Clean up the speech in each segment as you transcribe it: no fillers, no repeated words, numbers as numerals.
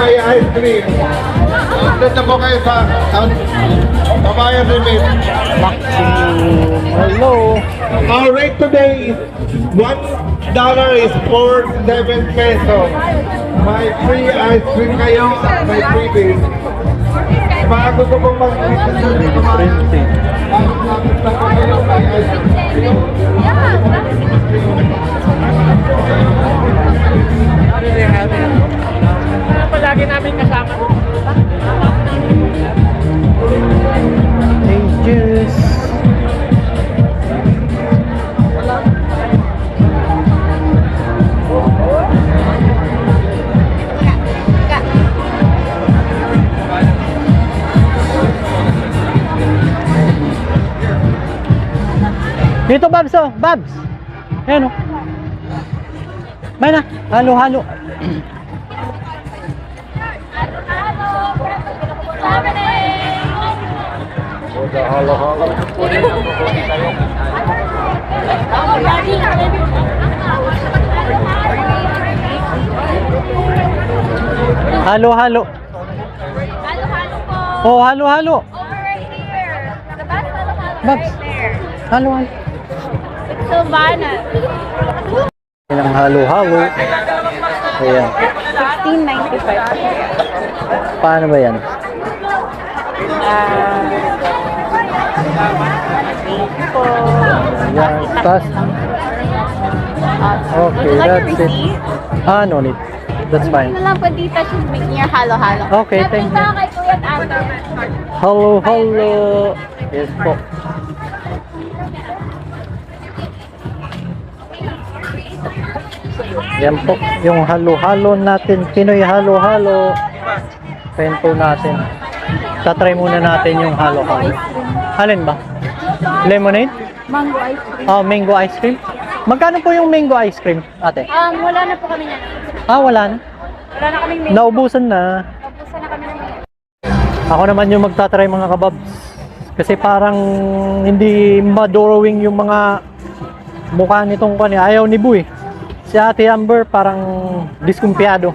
may ice cream. Dito po kayo sa Babayan Remit. Hello. Our rate today is $1 is 47 pesos. May free ice cream kayo, may freebies. Mga gusto kong mag-printing. Palagi namin kasama. Ages. Dito, Babs, oh. Babs. Ayan, oh. May na. Halo-halo. Halo-halo. Halo-halo po. Oh, halo-halo. Over right here. The best halo-halo Babs. right there. Halo-halo. It's Sylvana. Yan ang halo-halo. Ayan. $16.95. Paano ba yan? Ayan. Tas. Okay, Would you like a that's it. receipt? Ah, no need. That's fine. Ano lang po dito, she's making your halo-halo. Okay, thank you. Kay Kuya Ate. Halo-halo. Yes po. Yan po, yung halo-halo natin, Pinoy halo-halo. Ayan po natin. Tatry muna natin yung halo-halo. Alin ba? Lemonade? Mango ice cream. Ah, mango ice cream. Magkano po yung mango ice cream, ate? Wala na po kami na. Ah, wala na. Wala na kaming menu. Naubusan na. Nabusan na kami ng Ako naman yung magtatry mga kababs. Kasi parang hindi madrawing yung mga mukha nitong kanya. Ayaw ni Boy. Si Ate Amber parang diskumpiyado.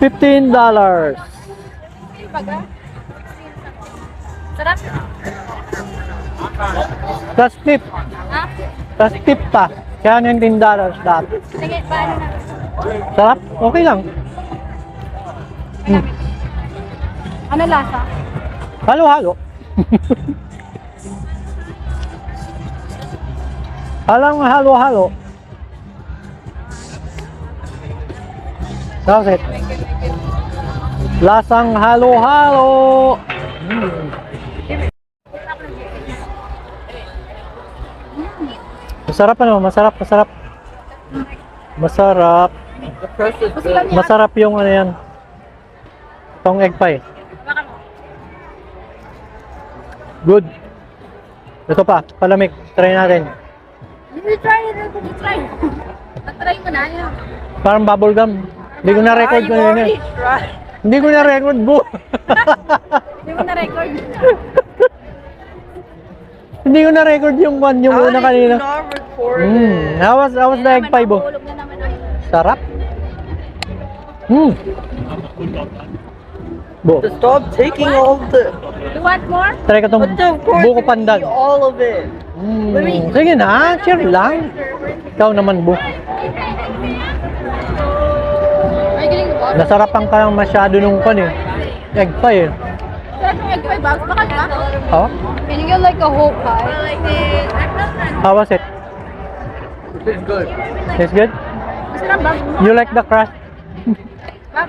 $15. baga. Sarap. Plus tip. Ha? Plus tip pa. Kaya $19 dati. Sige, paano na? Sarap? Okay lang. Ano lasa? Halo-halo. Alang halo-halo. That's it. Lasang halo-halo. Masarap ano? Masarap, masarap. Masarap. Masarap yung ano yan. Tong egg pie. Good. Ito pa, palamig. Try natin. You try it. You try. Try mo na yan. Parang bubble gum. Hindi ko na-record ko yun. Hindi ko na-record, bu. Hindi mo na-record. Hindi ko na-record yung one, yung una kanina. How was the egg pie, bu? Mahulog na naman ako. Sarap. Bu. Stop taking all the. You want more? Try ka tong But of course, buko you pandan. eat all of it. Sige na, chill lang. Ikaw naman, bu. Are you getting the bottle? Nasarapan ka lang masyado nung kan eh. Egg pie eh. Sarap yung egg pie ba? Bakal ba? Oh? Can you get like a whole pie? I like it. How was it? It's good. It's good? Masarap ba? You like the crust?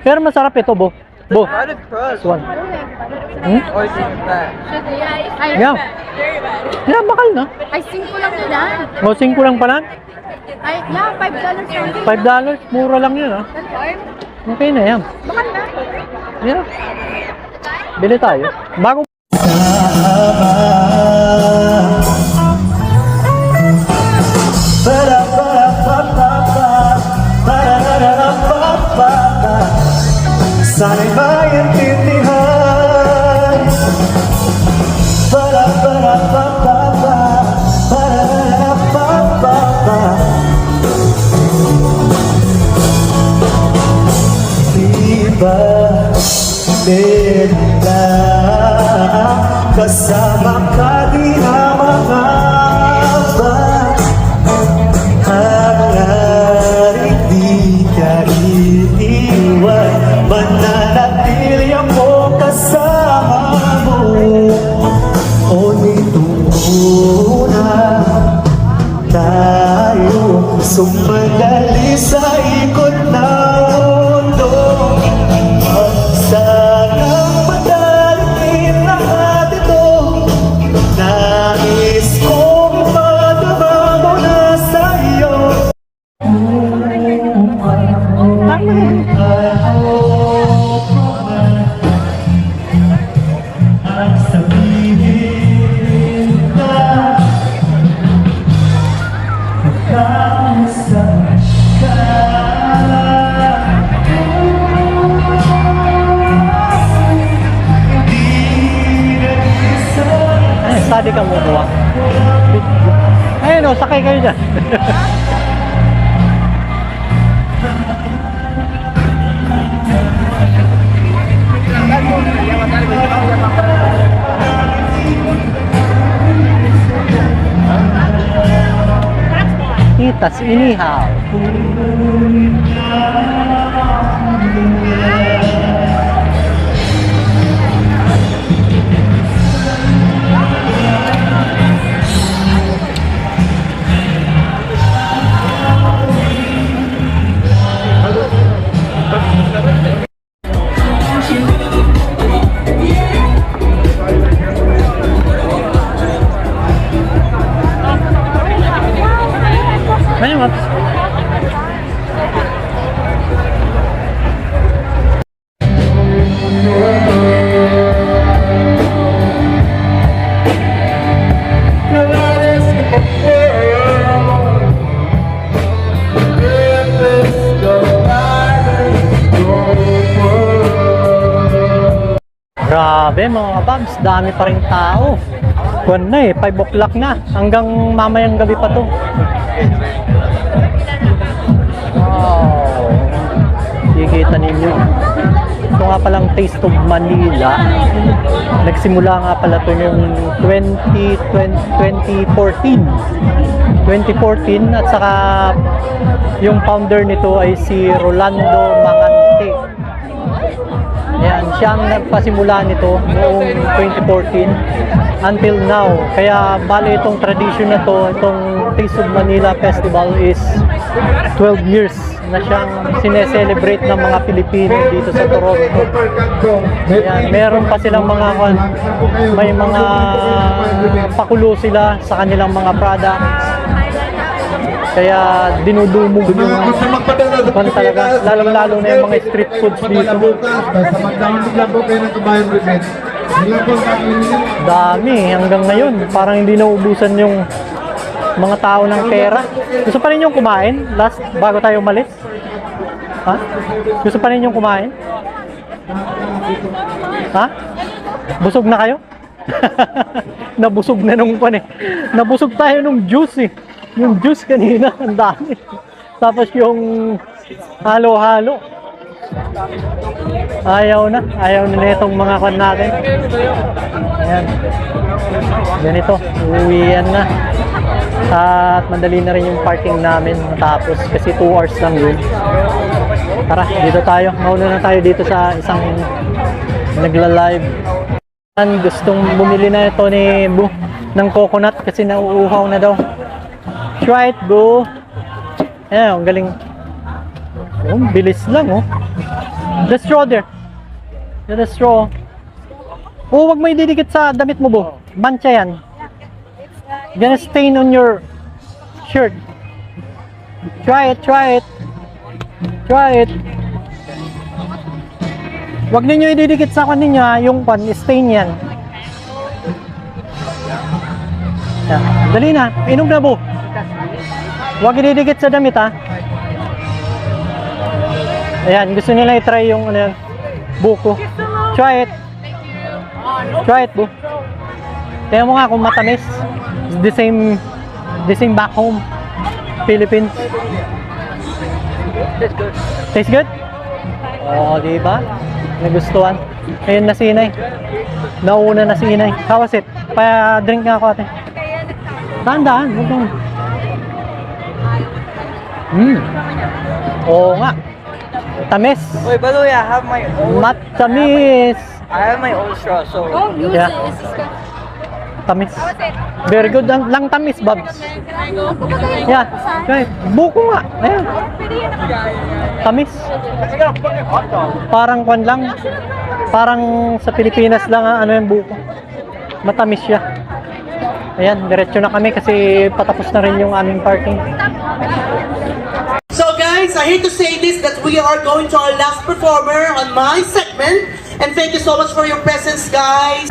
Pero masarap ito, bu. Bu. Not a crust. This one. Hmm? Or is it that? Ay, Yeah. Yeah, bakal na. ay 5 lang yun ah. O, 5 lang pala. Ay, yeah, $5 lang. $5. Mura lang yun, ah. Okay na yan. Bakal na. Yeah. Bili tayo. Bago. Sana'y maintindihan. Para-para-pa-pa-pa, para-para-pa-pa-pa. Kasama ka di na mga hanggang di ka iiwan. Mananatili ako kasama mo. Ngunit muna tayo sumadali sa ikot ng mundo. Sanang madaliin lahat ito. Nais kong madama mula sa iyo. Ang sabihin na kamusta ka. Ay, study ka mo kuha. Ayun o, sakay kayo dyan. Titas inihaw. Ano mo? Grabe mga kababs, dami pa rin tao. Kuwan na 5 o'clock na. Hanggang mamayang gabi pa to. Wow. Kikita ninyo. Ito nga palang Taste of Manila. Nagsimula nga pala ito yung 2014 at saka yung founder nito ay si Rolando Mangante. Ayan, siya ang nagpasimula nito noong 2014 until now. Kaya bali itong tradition na to, itong Taste of Manila Festival is 12 years na siyang sineselebrate ng mga Pilipino dito sa Toronto. Ayan, meron pa silang mga may mga pakulo sila sa kanilang mga products. Kaya dinudumog yung kung talaga, lalong-lalo na yung mga street foods dito. Dami, hanggang ngayon. Parang hindi naubusan yung mga tao ng pera. Gusto pa rin yung kumain? Last, bago tayo umalis? Ha? Gusto pa rin yung kumain? Ha? Busog na kayo? Nabusog na nung pan eh. Nabusog tayo nung juice eh. Yung juice kanina, ang dami. Tapos yung halo-halo. Ayaw na itong mga kan natin. Ayan. Ganito, uwian na. At madali na rin yung parking namin matapos kasi 2 hours lang yun. Tara, dito tayo. Mauna na tayo dito sa isang nagla-live. Gustong bumili na ito ni Bu ng coconut kasi nauuhaw na daw. Try it, bro. Ayan, ang galing. Oh, bilis lang, oh. The straw there. The straw. Oh, wag mo ididikit sa damit mo, bo. Mancha yan. Gonna stain on your shirt. Try it, try it. Try it. Wag ninyo ididikit sa kanina yung stain yan. Yan. Dali na. Inom na, bo. Huwag ididikit sa damit, ha. Ayan, gusto nila i-try yung ano yan, buko. Try it. Try it, bu. Tingnan mo nga kung matamis. It's the same back home, Philippines. Tastes good? Oh, di ba? Nagustuhan. Ayun na sinay. Nauna na si inay. How was it? Pa-drink nga ako ate. Tandaan, huwag kang... Oo nga. Tamis. Wait, by the way, I have my own. Matamis. I have my own straw, so. Don't use Yeah. it. It's disgusting. Tamis. Very good. Lang tamis, Babs. Yeah. Okay. Buko nga. Ayan. Tamis. Parang kwan lang. Parang sa Pilipinas lang ano yung buko. Matamis siya. Ayan, diretso na kami kasi patapos na rin yung aming parking. So guys, I hate to say this, that we are going to our last performer on my segment. And thank you so much for your presence, guys.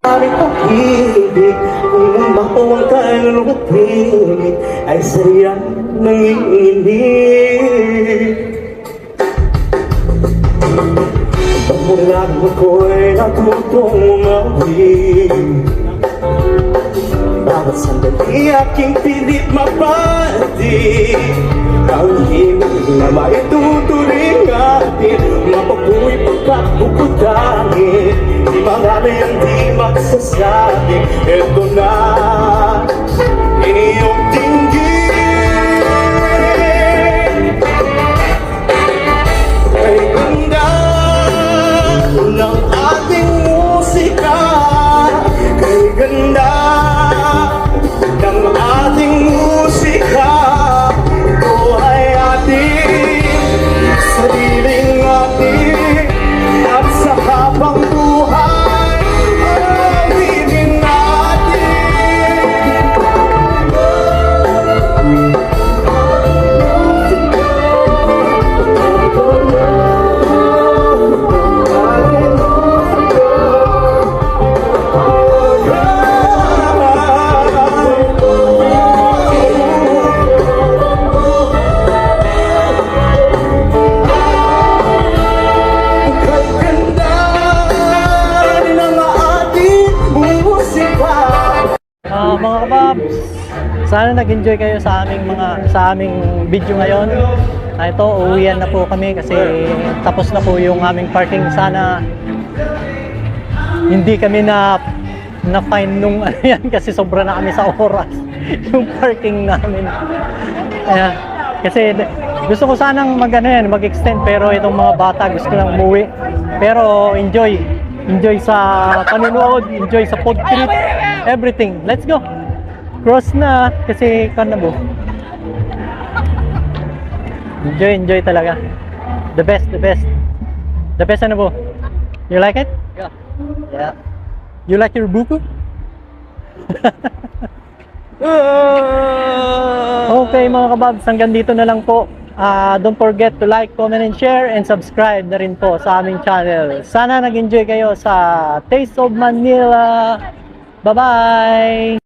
Aming pag-ibig, kung makuha ka ng pag-ibig, ay saryang nanginginig. Pagmulan ako'y natutong umawig. Bawat sandali aking pilit mapati. Ang himig na maituturing atin, mapabuhay pagkakukutangin. Di marami ang di magsasabi, eto na iyong dinggin. Kay ganda ng ating musika, kay ganda ng ating musika. Ito ay ating sariling ating, at sa habang buhay awitin natin. Mga kababs, sana nag-enjoy kayo sa aming video ngayon. Ito, uwian na po kami kasi tapos na po yung aming parking. Sana hindi kami na fine nung ano yan kasi sobra na kami sa oras yung parking namin. Ayan. Kasi gusto ko sanang mag-extend pero itong mga bata gusto lang umuwi. Pero enjoy sa panunood, enjoy sa food trip, everything. Let's go. Cross na kasi kanabo. Enjoy talaga. The best. The best ano po? You like it? Yeah. You like your buko? Okay mga kababs, hanggang dito na lang po. Don't forget to like, comment, and share, and subscribe na rin po sa aming channel. Sana nag-enjoy kayo sa Taste of Manila. Bye-bye!